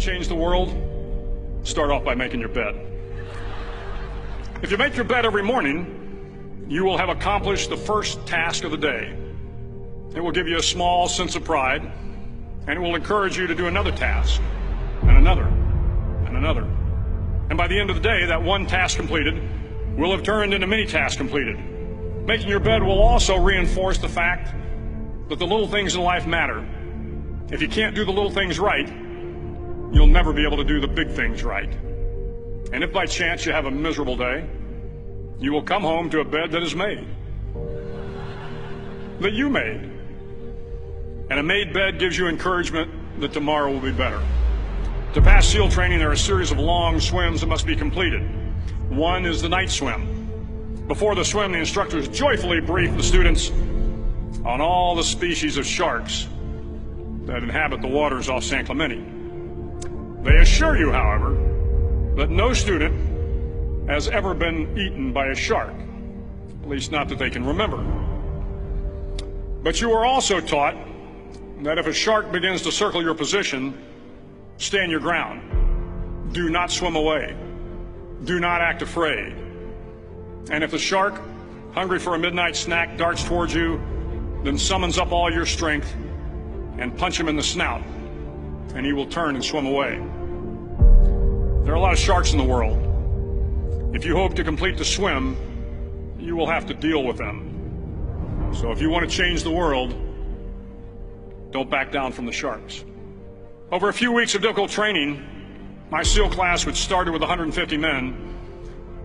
change the world, start off by making your bed. If you make your bed every morning, you will have accomplished the first task of the day. It will give you a small sense of pride, and it will encourage you to do another task, and another, and another. And by the end of the day, that one task completed will have turned into many tasks completed. Making your bed will also reinforce the fact that the little things in life matter. If you can't do the little things right, you'll never be able to do the big things right. And if by chance you have a miserable day, you will come home to a bed that is made, that you made. And a made bed gives you encouragement that tomorrow will be better. To pass SEAL training, there are a series of long swims that must be completed. One is the night swim. Before the swim, the instructors joyfully brief the students on all the species of sharks that inhabit the waters off San Clemente. They assure you, however, that no student has ever been eaten by a shark, at least not that they can remember. But you are also taught that if a shark begins to circle your position, stand your ground. Do not swim away. Do not act afraid. And if the shark, hungry for a midnight snack, darts towards you, then summons up all your strength and punch him in the snout, and he will turn and swim away. There are a lot of sharks in the world. If you hope to complete the swim, you will have to deal with them. So if you want to change the world, don't back down from the sharks. Over a few weeks of difficult training, my SEAL class, which started with 150 men,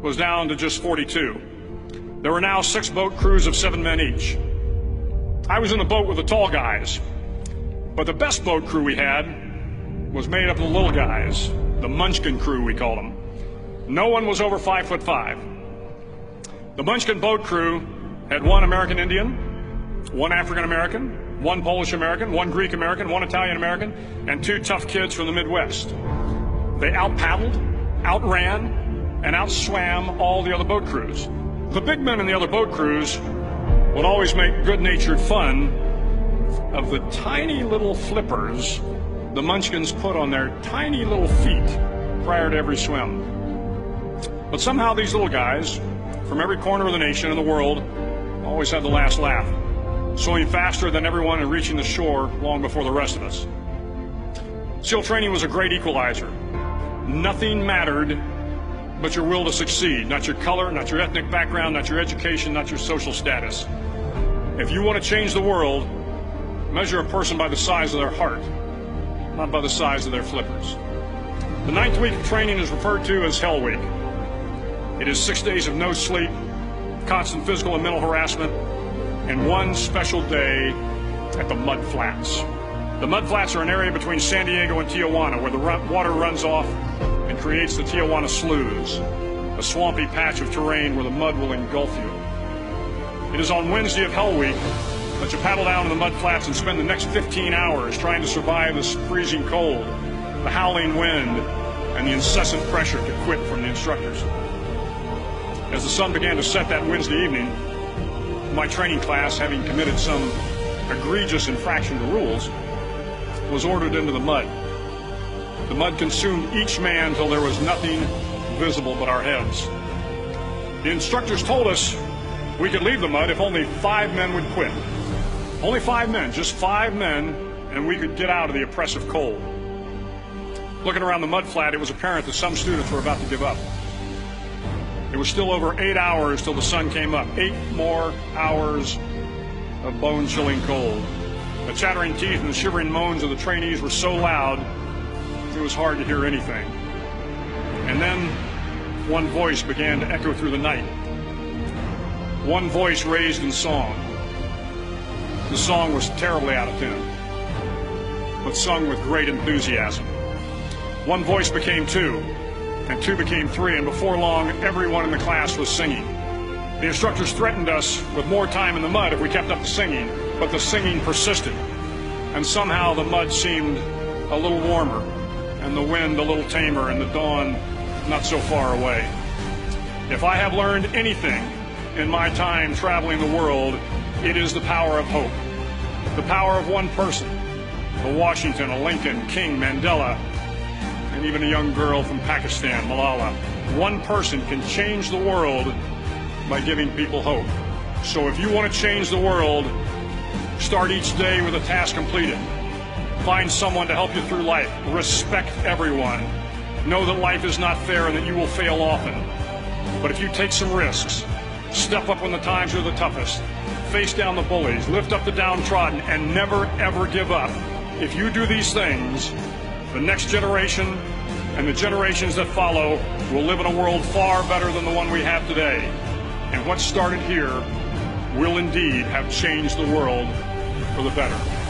was down to just 42. There were now 6 boat crews of 7 men each. I was in the boat with the tall guys, but the best boat crew we had was made up of the little guys, the Munchkin crew, we called them. No one was over 5'5". The Munchkin boat crew had 1 American Indian, 1 African American, 1 Polish American, 1 Greek American, 1 Italian American, and 2 tough kids from the Midwest. They out-paddled, outran, and outswam all the other boat crews. The big men in the other boat crews would always make good-natured fun of the tiny little flippers the Munchkins put on their tiny little feet prior to every swim. But somehow these little guys from every corner of the nation and the world always had the last laugh, swimming faster than everyone and reaching the shore long before the rest of us. SEAL training was a great equalizer. Nothing mattered but your will to succeed, not your color, not your ethnic background, not your education, not your social status. If you want to change the world, measure a person by the size of their heart, not by the size of their flippers. The 9th week of training is referred to as Hell Week. It is 6 days of no sleep, constant physical and mental harassment, and 1 special day at the Mud Flats. The Mud Flats are an area between San Diego and Tijuana where the water runs off and creates the Tijuana Sloughs, a swampy patch of terrain where the mud will engulf you. It is on Wednesday of Hell Week that you paddle down to the Mud Flats and spend the next 15 hours trying to survive the freezing cold, the howling wind, and the incessant pressure to quit from the instructors. As the sun began to set that Wednesday evening, my training class, having committed some egregious infraction to rules, was ordered into the mud. The mud consumed each man till there was nothing visible but our heads. The instructors told us we could leave the mud if only 5 men would quit. Only 5 men, just 5 men, and we could get out of the oppressive cold. Looking around the mud flat, it was apparent that some students were about to give up. It was still over 8 hours till the sun came up. 8 more hours of bone-chilling cold. The chattering teeth and the shivering moans of the trainees were so loud, it was hard to hear anything. And then one voice began to echo through the night. One voice raised in song. The song was terribly out of tune, but sung with great enthusiasm. One voice became 2, and 2 became 3, and before long, everyone in the class was singing. The instructors threatened us with more time in the mud if we kept up the singing, but the singing persisted, and somehow the mud seemed a little warmer, and the wind a little tamer, and the dawn not so far away. If I have learned anything in my time traveling the world, it is the power of hope. The power of one person, a Washington, a Lincoln, King, Mandela, and even a young girl from Pakistan, Malala. One person can change the world by giving people hope. So if you want to change the world, start each day with a task completed. Find someone to help you through life. Respect everyone. Know that life is not fair and that you will fail often. But if you take some risks, step up when the times are the toughest, face down the bullies, lift up the downtrodden, and never, ever give up. If you do these things, the next generation and the generations that follow will live in a world far better than the one we have today. And what started here will indeed have changed the world for the better.